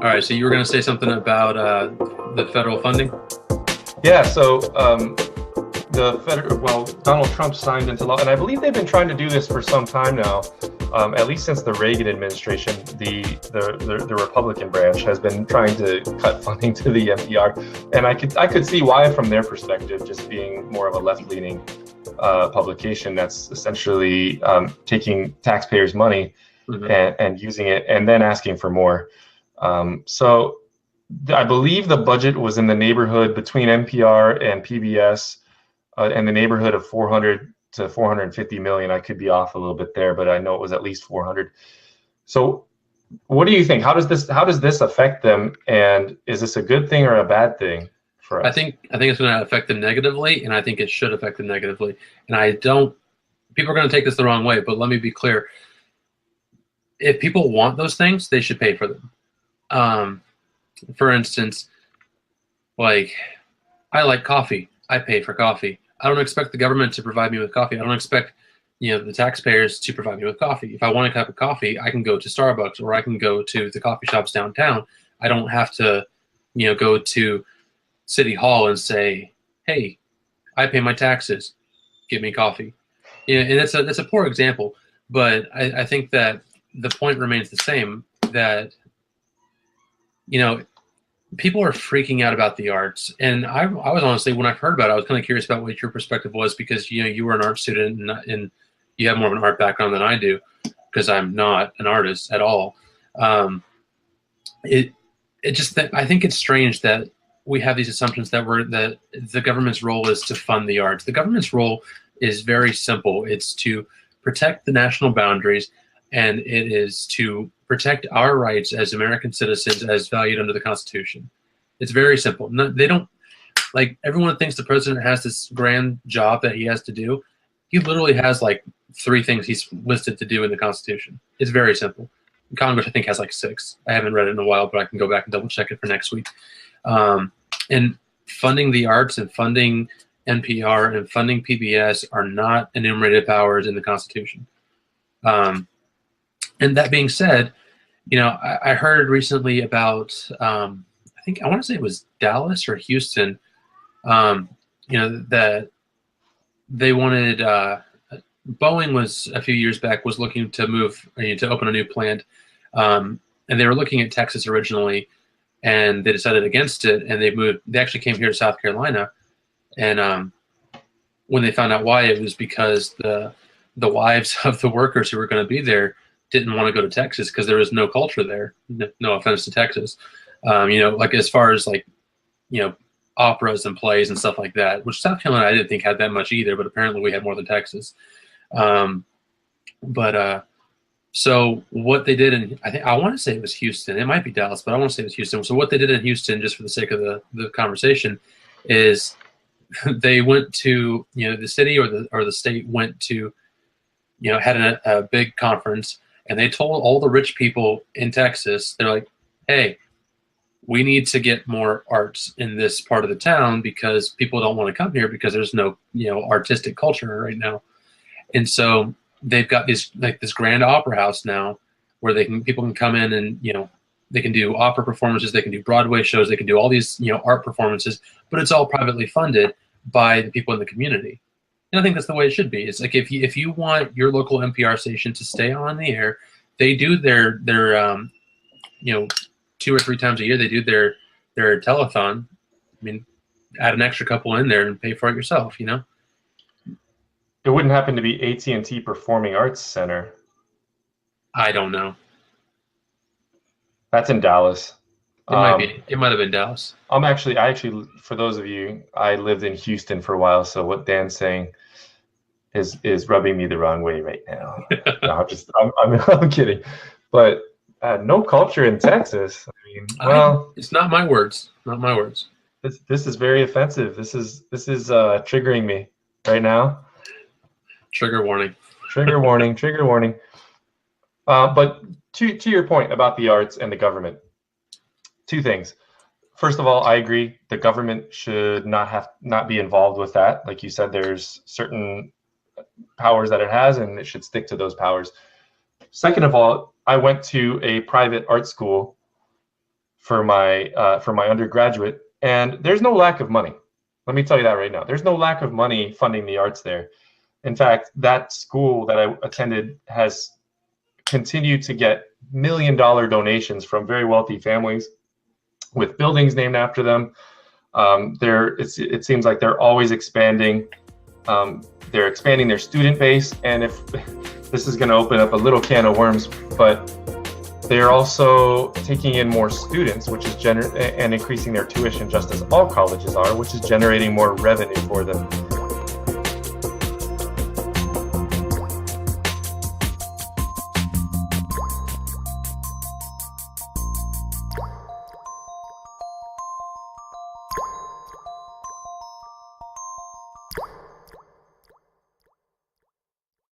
All right, so you were going to say something about the federal funding? Yeah, so Donald Trump signed into law, and I believe they've been trying to do this for some time now, at least since the Reagan administration. The Republican branch has been trying to cut funding to the NPR, and I could see why from their perspective, just being more of a left-leaning publication that's essentially taking taxpayers' money and using it and then asking for more. So I believe the budget was in the neighborhood between NPR and PBS, in the neighborhood of 400 to 450 million. I could be off a little bit there, but I know it was at least 400. So what do you think? How does this affect them? And is this a good thing or a bad thing for I us? think I think it's going to affect them negatively, and I think it should affect them negatively. And I don't. People are going to take this the wrong way, but let me be clear. If people want those things, they should pay for them. Um, for instance, like I like coffee. I pay for coffee. I don't expect the government to provide me with coffee. I don't expect, the taxpayers to provide me with coffee. If I want a cup of coffee, I can go to Starbucks or I can go to the coffee shops downtown. I don't have to, go to City Hall and say, "Hey, I pay my taxes. Give me coffee." And that's a poor example, but I think that the point remains the same. That you know people are freaking out about the arts, and I was honestly, when I heard about it, I was kind of curious about what your perspective was, because you were an art student, and you have more of an art background than I do, because I'm not an artist at all. Um, it it just I think it's strange that we have these assumptions that the government's role is to fund the arts. The government's role is very simple. It's to protect the national boundaries, and it is to protect our rights as American citizens as valued under the Constitution. It's very simple. No, they don't, like, everyone thinks the president has this grand job that he has to do. He literally has like three things he's listed to do in the Constitution. It's very simple. Congress, I think, has like six. I haven't read it in a while, but I can go back and double check it for next week. Um, and funding the arts and funding NPR and funding PBS are not enumerated powers in the Constitution. And that being said, I heard recently about, I want to say it was Dallas or Houston, that they wanted, Boeing was a few years back was looking to move, to open a new plant, and they were looking at Texas originally, and they decided against it, and they actually came here to South Carolina, and when they found out why, it was because the wives of the workers who were going to be there didn't want to go to Texas because there was no culture there. No offense to Texas, like as far as like, operas and plays and stuff like that, which South Carolina I didn't think had that much either, but apparently we had more than Texas. Um, but so what they did in, I want to say it was Houston. It might be Dallas, but I want to say it was Houston. So what they did in Houston, just for the sake of the conversation, is they went to, the city or the state went to, had a big conference, and they told all the rich people in Texas, they're like, "Hey, we need to get more arts in this part of the town because people don't want to come here because there's no, artistic culture right now." And so they've got this grand opera house now where people can come in and, they can do opera performances, they can do Broadway shows, they can do all these, art performances, but it's all privately funded by the people in the community. And I think that's the way it should be. It's like if you want your local NPR station to stay on the air, they do their 2 or 3 times a year, they do their telethon. I mean, add an extra couple in there and pay for it yourself. It wouldn't happen to be AT&T Performing Arts Center. I don't know. That's in Dallas. It might be. It might have been Dallas. I actually, for those of you, I lived in Houston for a while, so what Dan's saying is rubbing me the wrong way right now. No, I'm kidding, but no culture in Texas. I mean, well, it's not my words. Not my words. This is very offensive. This is triggering me right now. Trigger warning. Trigger warning. Trigger warning. But to your point about the arts and the government, two things. First of all, I agree the government should not be involved with that. Like you said, there's certain powers that it has, and it should stick to those powers. Second of all, I went to a private art school for my undergraduate, and there's no lack of money. Let me tell you that right now. There's no lack of money funding the arts there. In fact, that school that I attended has continued to get $1 million donations from very wealthy families with buildings named after them. It seems like they're always expanding. They're expanding their student base, and if this is going to open up a little can of worms, but they're also taking in more students, which is and increasing their tuition, just as all colleges are, which is generating more revenue for them.